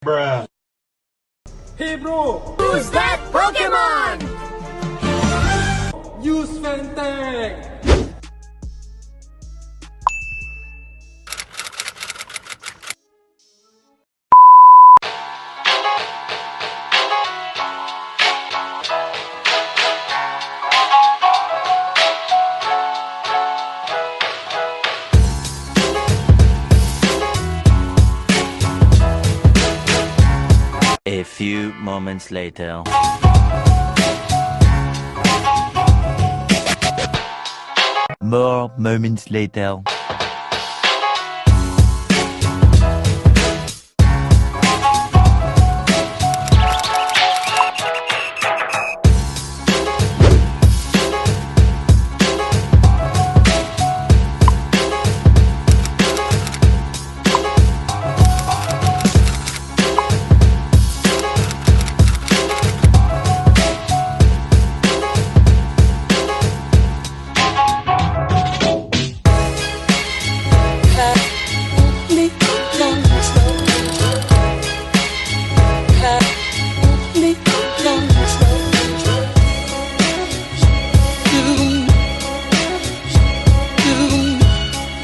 Bruh. Hey bro! Who's that Pokemon? Use Fanttik! A few moments later. More moments later.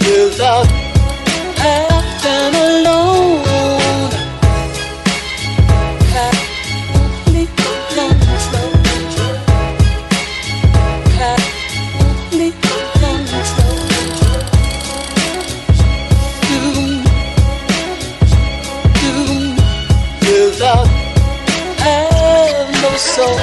Without acting alone, have me control, have me control. Without have no soul.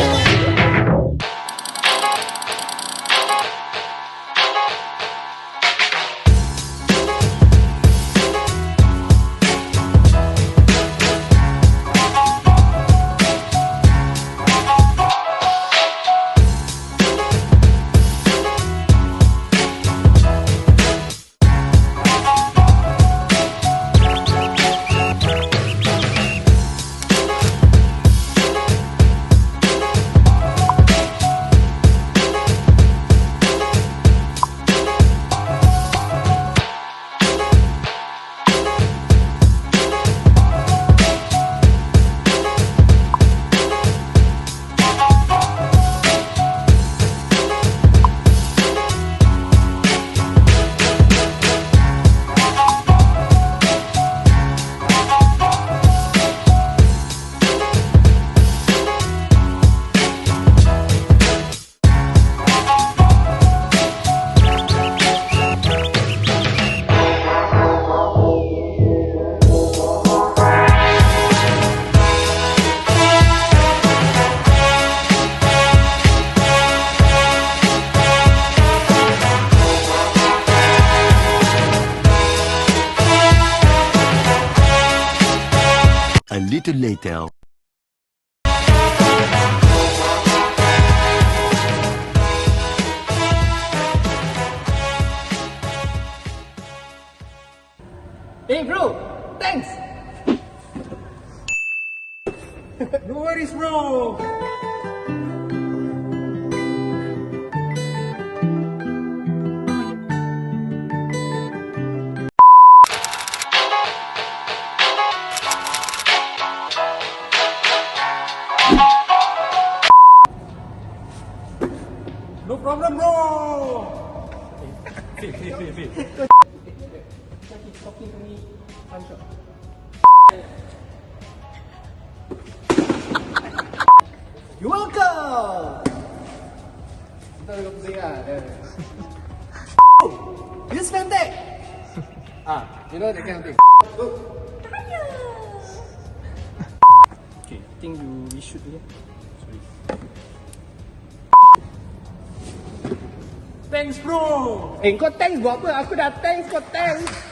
A little later. Hey bro! Thanks! No worries bro! No problem, bro. Fee. Talking to me. I'm sure. You're welcome. Kita nak pusing ah. Use Fanttik. You know that kind of thing. Okay, I think we should do it. Sorry. Thanks bro! Kau thanks buat apa? Aku dah thanks, kau thanks!